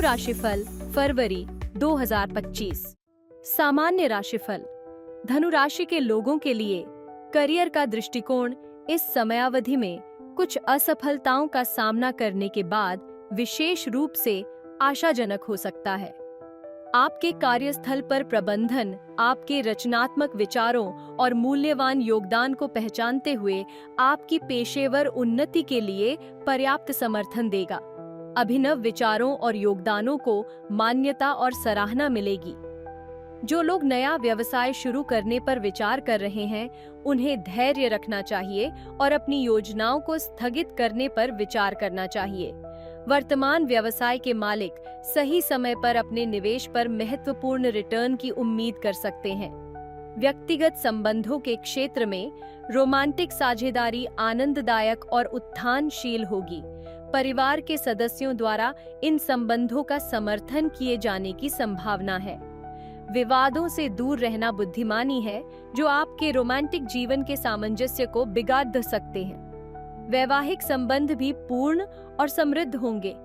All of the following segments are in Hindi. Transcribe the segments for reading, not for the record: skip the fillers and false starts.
धनु राशिफल फरवरी 2025। सामान्य राशिफल। धनु राशि के लोगों के लिए करियर का दृष्टिकोण इस समयावधि में कुछ असफलताओं का सामना करने के बाद विशेष रूप से आशाजनक हो सकता है। आपके कार्यस्थल पर प्रबंधन आपके रचनात्मक विचारों और मूल्यवान योगदान को पहचानते हुए आपकी पेशेवर उन्नति के लिए पर्याप्त समर्थन देगा। अभिनव विचारों और योगदानों को मान्यता और सराहना मिलेगी। जो लोग नया व्यवसाय शुरू करने पर विचार कर रहे हैं, उन्हें धैर्य रखना चाहिए और अपनी योजनाओं को स्थगित करने पर विचार करना चाहिए। वर्तमान व्यवसाय के मालिक सही समय पर अपने निवेश पर महत्वपूर्ण रिटर्न की उम्मीद कर सकते हैं। व्यक्तिगत संबंधों के क्षेत्र में रोमांटिक साझेदारी आनंददायक और उत्थानशील होगी। परिवार के सदस्यों द्वारा इन संबंधों का समर्थन किए जाने की संभावना है। विवादों से दूर रहना बुद्धिमानी है, जो आपके रोमांटिक जीवन के सामंजस्य को बिगाड़ सकते हैं। वैवाहिक संबंध भी पूर्ण और समृद्ध होंगे,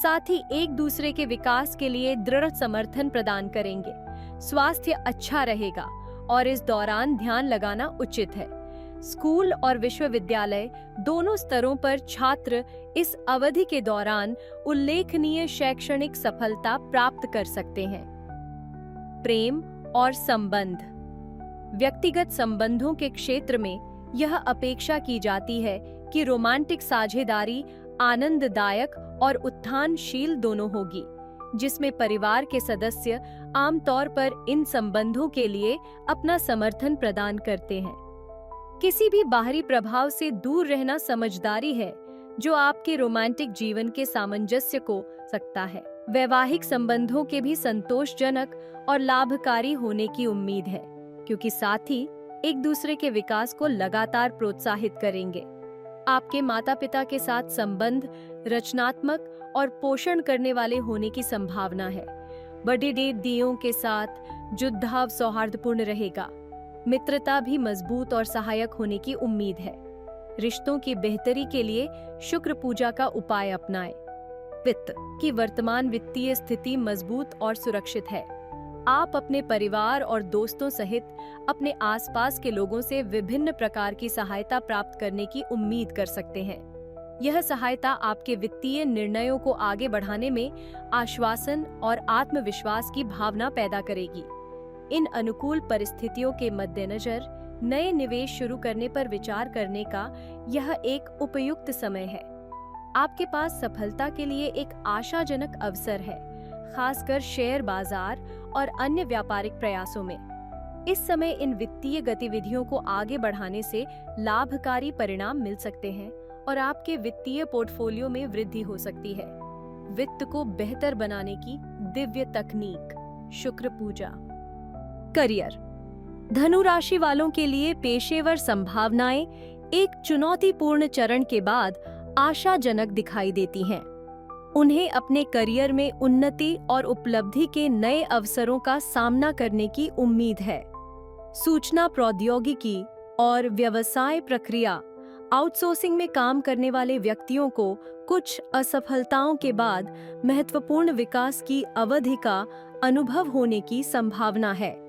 साथ ही एक दूसरे के विकास के लिए दृढ़ समर्थन प्रदान करेंगे। स्वास्थ्य अच्छा रहेगा और इस दौरान ध्यान लगाना उचित है। स्कूल और विश्वविद्यालय दोनों स्तरों पर छात्र इस अवधि के दौरान उल्लेखनीय शैक्षणिक सफलता प्राप्त कर सकते हैं। प्रेम और संबंध। व्यक्तिगत संबंधों के क्षेत्र में यह अपेक्षा की जाती है कि रोमांटिक साझेदारी आनंददायक और उत्थानशील दोनों होगी, जिसमें परिवार के सदस्य आमतौर पर इन संबंधों के लिए अपना समर्थन प्रदान करते हैं। किसी भी बाहरी प्रभाव से दूर रहना समझदारी है, जो आपके रोमांटिक जीवन के सामंजस्य को सकता है। वैवाहिक संबंधों के भी संतोषजनक और लाभकारी होने की उम्मीद है, क्योंकि साथ ही एक दूसरे के विकास को लगातार प्रोत्साहित करेंगे। आपके माता-पिता के साथ संबंध रचनात्मक और पोषण करने वाले होने की संभावना है। बड़े दियों के साथ जुड़ाव सौहार्दपूर्ण रहेगा। मित्रता भी मजबूत और सहायक होने की उम्मीद है। रिश्तों की बेहतरी के लिए शुक्र पूजा का उपाय अपनाएं। वित्त की वर्तमान वित्तीय स्थिति मजबूत और सुरक्षित है। आप अपने परिवार और दोस्तों सहित अपने आसपास के लोगों से विभिन्न प्रकार की सहायता प्राप्त करने की उम्मीद कर सकते हैं। यह सहायता आपके वित्तीय निर्णयों को आगे बढ़ाने में आश्वासन और आत्मविश्वास की भावना पैदा करेगी। इन अनुकूल परिस्थितियों के मद्देनजर नए निवेश शुरू करने पर विचार करने का यह एक उपयुक्त समय है। आपके पास सफलता के लिए एक आशाजनक अवसर है, खासकर शेयर बाजार और अन्य व्यापारिक प्रयासों में। इस समय इन वित्तीय गतिविधियों को आगे बढ़ाने से लाभकारी परिणाम मिल सकते हैं और आपके वित्तीय पोर्टफोलियो में वृद्धि हो सकती है। वित्त को बेहतर बनाने की दिव्य तकनीक, शुक्र पूजा। करियर। धनु राशि वालों के लिए पेशेवर संभावनाएं एक चुनौतीपूर्ण चरण के बाद आशाजनक दिखाई देती हैं। उन्हें अपने करियर में उन्नति और उपलब्धि के नए अवसरों का सामना करने की उम्मीद है। सूचना प्रौद्योगिकी और व्यवसाय प्रक्रिया आउटसोर्सिंग में काम करने वाले व्यक्तियों को कुछ असफलताओं के बाद महत्वपूर्ण विकास की अवधि का अनुभव होने की संभावना है।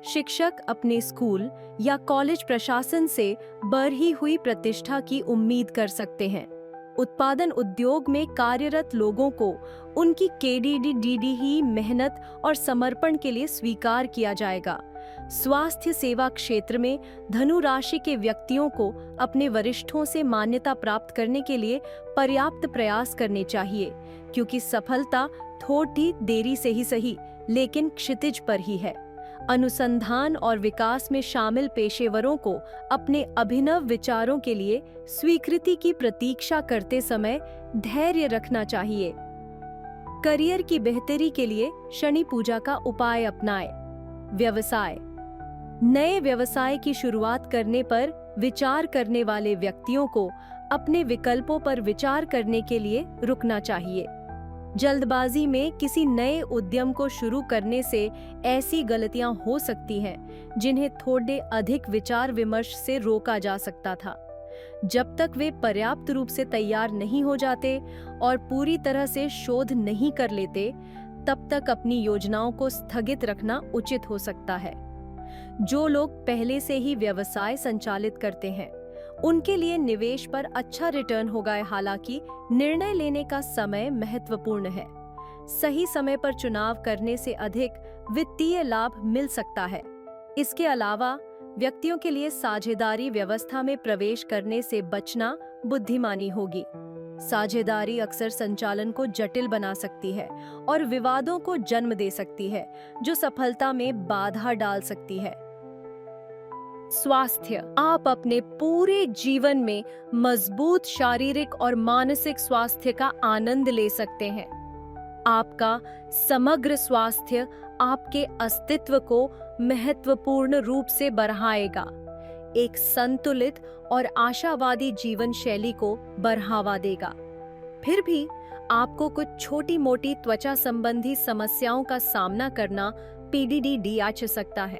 शिक्षक अपने स्कूल या कॉलेज प्रशासन से बढ़ी हुई प्रतिष्ठा की उम्मीद कर सकते हैं। उत्पादन उद्योग में कार्यरत लोगों को उनकी KDD मेहनत और समर्पण के लिए स्वीकार किया जाएगा। स्वास्थ्य सेवा क्षेत्र में धनु राशि के व्यक्तियों को अपने वरिष्ठों से मान्यता प्राप्त करने के लिए पर्याप्त प्रयास करने चाहिए, क्योंकि सफलता थोड़ी देरी से ही सही, लेकिन क्षितिज पर ही है। अनुसंधान और विकास में शामिल पेशेवरों को अपने अभिनव विचारों के लिए स्वीकृति की प्रतीक्षा करते समय धैर्य रखना चाहिए। करियर की बेहतरी के लिए शनि पूजा का उपाय अपनाएं। व्यवसाय। नए व्यवसाय की शुरुआत करने पर विचार करने वाले व्यक्तियों को अपने विकल्पों पर विचार करने के लिए रुकना चाहिए। जल्दबाजी में किसी नए उद्यम को शुरू करने से ऐसी गलतियां हो सकती हैं जिन्हें थोड़े अधिक विचार विमर्श से रोका जा सकता था। जब तक वे पर्याप्त रूप से तैयार नहीं हो जाते और पूरी तरह से शोध नहीं कर लेते, तब तक अपनी योजनाओं को स्थगित रखना उचित हो सकता है। जो लोग पहले से ही व्यवसाय संचालित करते हैं, उनके लिए निवेश पर अच्छा रिटर्न होगा, हालांकि निर्णय लेने का समय महत्वपूर्ण है। सही समय पर चुनाव करने से अधिक वित्तीय लाभ मिल सकता है। इसके अलावा व्यक्तियों के लिए साझेदारी व्यवस्था में प्रवेश करने से बचना बुद्धिमानी होगी। साझेदारी अक्सर संचालन को जटिल बना सकती है और विवादों को जन्म दे सकती है, जो सफलता में बाधा डाल सकती है। स्वास्थ्य। आप अपने पूरे जीवन में मजबूत शारीरिक और मानसिक स्वास्थ्य का आनंद ले सकते हैं। आपका समग्र स्वास्थ्य आपके अस्तित्व को महत्वपूर्ण रूप से बढ़ाएगा, एक संतुलित और आशावादी जीवन शैली को बढ़ावा देगा। फिर भी आपको कुछ छोटी-मोटी त्वचा संबंधी समस्याओं का सामना करना पीडीडी आ सकता है,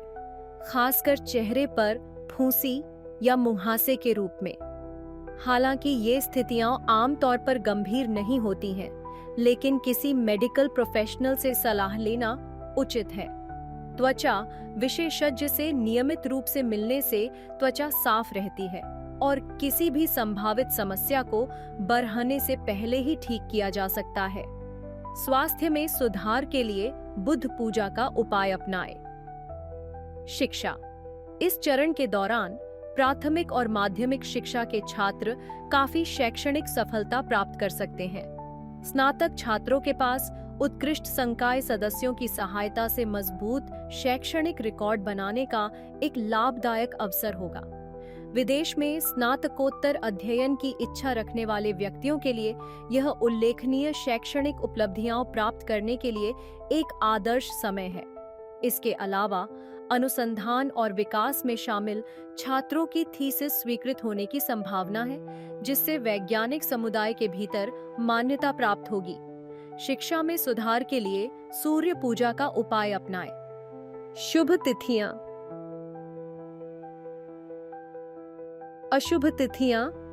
खासकर चेहरे पर फुंसी या मुहासे के रूप में। हालांकि ये स्थितियां आमतौर पर गंभीर नहीं होती हैं, लेकिन किसी मेडिकल प्रोफेशनल से सलाह लेना उचित है। त्वचा विशेषज्ञ से नियमित रूप से मिलने से त्वचा साफ रहती है और किसी भी संभावित समस्या को बढ़ने से पहले ही ठीक किया जा सकता है। स्वास्थ्य में सुधार के लिए बुध पूजा का उपाय अपनाएं। शिक्षा। इस चरण के दौरान प्राथमिक और माध्यमिक शिक्षा के छात्र काफी शैक्षणिक सफलता प्राप्त कर सकते हैं। स्नातक छात्रों के पास उत्कृष्ट संकाय सदस्यों की सहायता से मजबूत शैक्षणिक रिकॉर्ड बनाने का एक लाभदायक अवसर होगा। विदेश में स्नातकोत्तर अध्ययन की इच्छा रखने वाले व्यक्तियों के लिए यह उल्लेखनीय शैक्षणिक उपलब्धियां प्राप्त करने के लिए एक आदर्श समय है। इसके अलावा अनुसंधान और विकास में शामिल छात्रों की थीसिस स्वीकृत होने की संभावना है, जिससे वैज्ञानिक समुदाय के भीतर मान्यता प्राप्त होगी। शिक्षा में सुधार के लिए सूर्य पूजा का उपाय अपनाएं। शुभ तिथियां। अशुभ तिथियां